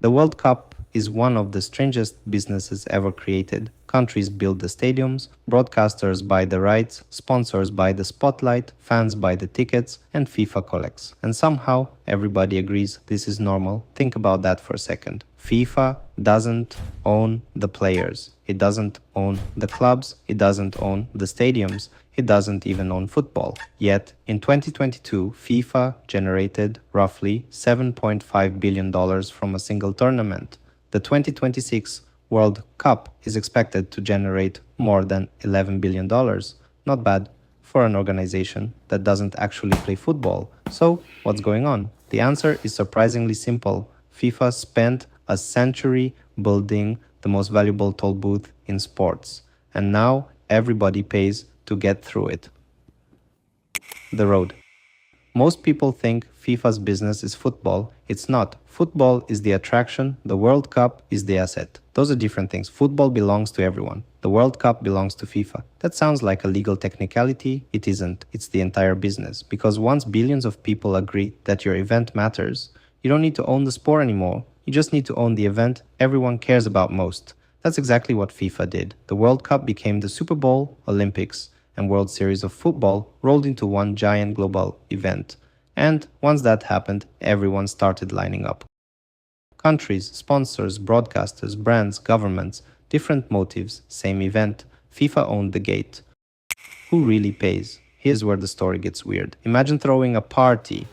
The World Cup is one of the strangest businesses ever created. Countries build the stadiums, broadcasters buy the rights, sponsors buy the spotlight, fans buy the tickets, and FIFA collects. And somehow, everybody agrees this is normal. Think about that for a second. FIFA doesn't own the players. It doesn't own the clubs. It doesn't own the stadiums. It doesn't even own football. Yet, in 2022, FIFA generated roughly $7.5 billion from a single tournament. The 2026 World Cup is expected to generate more than $11 billion. Not bad for an organization that doesn't actually play football. So, what's going on? The answer is surprisingly simple. FIFA spent a century building the most valuable toll booth in sports, and now everybody pays to get through it. The road. Most people think FIFA's business is football. It's not. Football is the attraction, the World Cup is the asset. Those are different things. Football belongs to everyone. The World Cup belongs to FIFA. That sounds like a legal technicality. It isn't. It's the entire business. Because once billions of people agree that your event matters, you don't need to own the sport anymore. You just need to own the event everyone cares about most. That's exactly what FIFA did. The World Cup became the Super Bowl, Olympics, and World Series of football rolled into one giant global event. And once that happened, everyone started lining up. Countries, sponsors, broadcasters, brands, governments, different motives, same event. FIFA owned the gate. Who really pays? Here's where the story gets weird. Imagine throwing a party.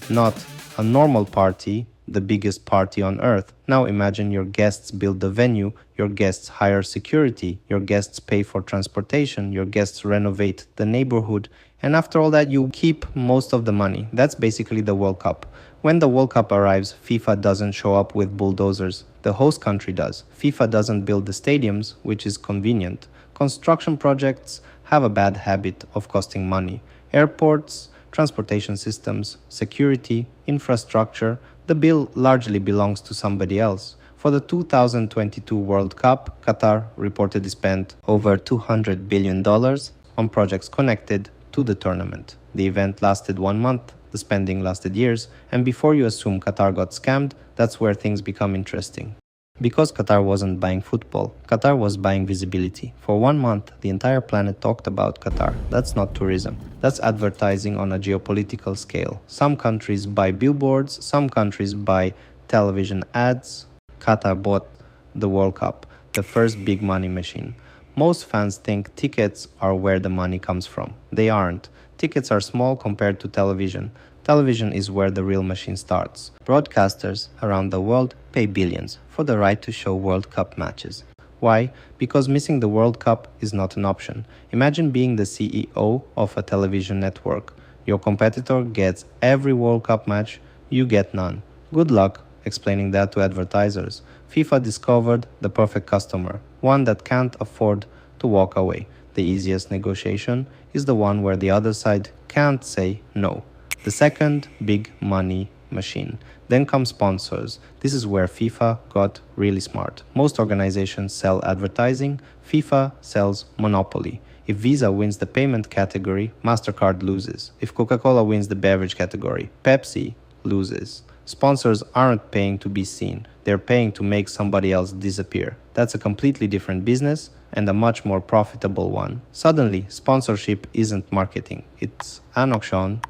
Not a normal party, the biggest party on earth. Now imagine your guests build the venue, your guests hire security, your guests pay for transportation, your guests renovate the neighborhood, and after all that you keep most of the money. That's basically the World Cup. When the World Cup arrives, FIFA doesn't show up with bulldozers. The host country does. FIFA doesn't build the stadiums, which is convenient. Construction projects have a bad habit of costing money. Airports, transportation systems, security, infrastructure, the bill largely belongs to somebody else. For the 2022 World Cup, Qatar reportedly spent over $200 billion on projects connected to the tournament. The event lasted 1 month, the spending lasted years, and before you assume Qatar got scammed, that's where things become interesting. Because Qatar wasn't buying football, Qatar was buying visibility. For 1 month, the entire planet talked about Qatar. That's not tourism. That's advertising on a geopolitical scale. Some countries buy billboards, some countries buy television ads. Qatar bought the World Cup, the first big money machine. Most fans think tickets are where the money comes from. They aren't. Tickets are small compared to television. Television is where the real machine starts. Broadcasters around the world pay billions for the right to show World Cup matches. Why? Because missing the World Cup is not an option. Imagine being the CEO of a television network. Your competitor gets every World Cup match, you get none. Good luck explaining that to advertisers. FIFA discovered the perfect customer, one that can't afford to walk away. The easiest negotiation is the one where the other side can't say no. The second big money machine. Then come sponsors. This is where FIFA got really smart. Most organizations sell advertising. FIFA sells monopoly. If Visa wins the payment category, MasterCard loses. If Coca-Cola wins the beverage category, Pepsi loses. Sponsors aren't paying to be seen. They're paying to make somebody else disappear. That's a completely different business and a much more profitable one. Suddenly, sponsorship isn't marketing. It's an auction.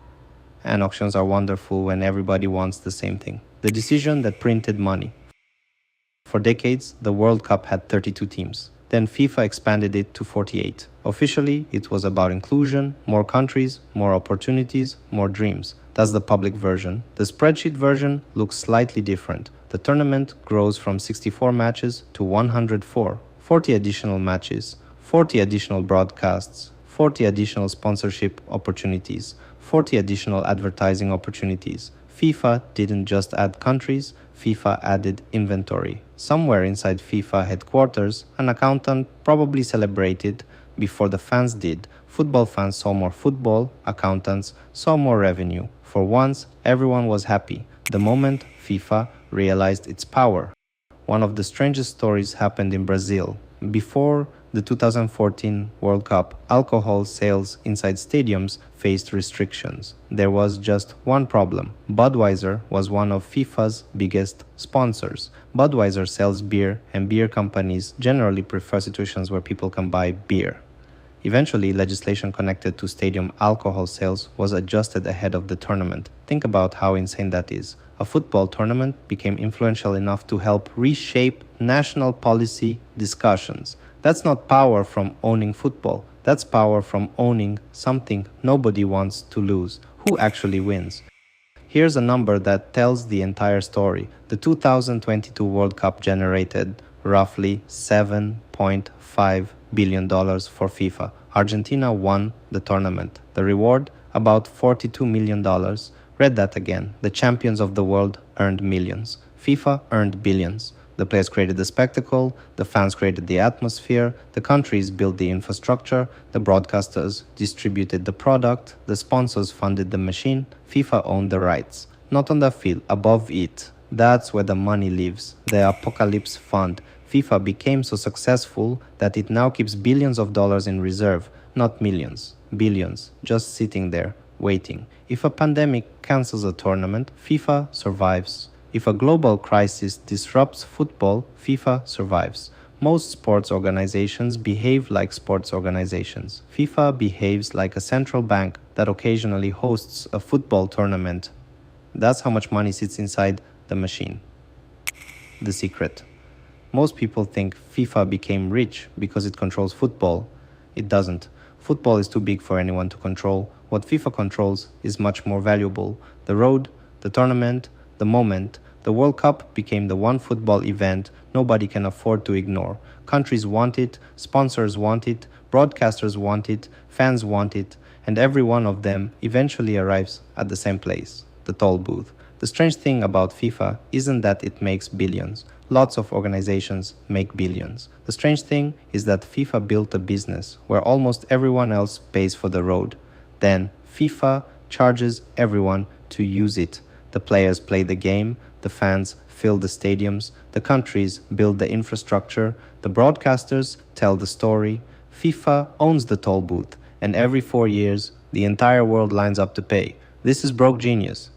And auctions are wonderful when everybody wants the same thing. The decision that printed money. For decades, the World Cup had 32 teams. Then FIFA expanded it to 48. Officially, it was about inclusion, more countries, more opportunities, more dreams. That's the public version. The spreadsheet version looks slightly different. The tournament grows from 64 matches to 104. 40 additional matches, 40 additional broadcasts, 40 additional sponsorship opportunities, 40 additional advertising opportunities. FIFA didn't just add countries, FIFA added inventory. Somewhere inside FIFA headquarters, an accountant probably celebrated before the fans did. Football fans saw more football, accountants saw more revenue. For once, everyone was happy. The moment FIFA realized its power. One of the strangest stories happened in Brazil. Before The 2014 World Cup, alcohol sales inside stadiums faced restrictions. There was just one problem. Budweiser was one of FIFA's biggest sponsors. Budweiser sells beer, and beer companies generally prefer situations where people can buy beer. Eventually, legislation connected to stadium alcohol sales was adjusted ahead of the tournament. Think about how insane that is. A football tournament became influential enough to help reshape national policy discussions. That's not power from owning football. That's power from owning something nobody wants to lose. Who actually wins? Here's a number that tells the entire story. The 2022 World Cup generated roughly $7.5 billion for FIFA. Argentina won the tournament. The reward? About $42 million. Read that again. The champions of the world earned millions. FIFA earned billions. The players created the spectacle, the fans created the atmosphere, the countries built the infrastructure, the broadcasters distributed the product, the sponsors funded the machine, FIFA owned the rights. Not on the field, above it. That's where the money lives. The Apocalypse Fund. FIFA became so successful that it now keeps billions of dollars in reserve, not millions, billions, just sitting there, waiting. If a pandemic cancels a tournament, FIFA survives. If a global crisis disrupts football, FIFA survives. Most sports organizations behave like sports organizations. FIFA behaves like a central bank that occasionally hosts a football tournament. That's how much money sits inside the machine. The secret. Most people think FIFA became rich because it controls football. It doesn't. Football is too big for anyone to control. What FIFA controls is much more valuable. The road, the tournament, the moment. The World Cup became the one football event nobody can afford to ignore. Countries want it, sponsors want it, broadcasters want it, fans want it, and every one of them eventually arrives at the same place, the toll booth. The strange thing about FIFA isn't that it makes billions. Lots of organizations make billions. The strange thing is that FIFA built a business where almost everyone else pays for the road. Then FIFA charges everyone to use it. The players play the game, the fans fill the stadiums, the countries build the infrastructure, the broadcasters tell the story. FIFA owns the toll booth, and every 4 years, the entire world lines up to pay. This is broke genius.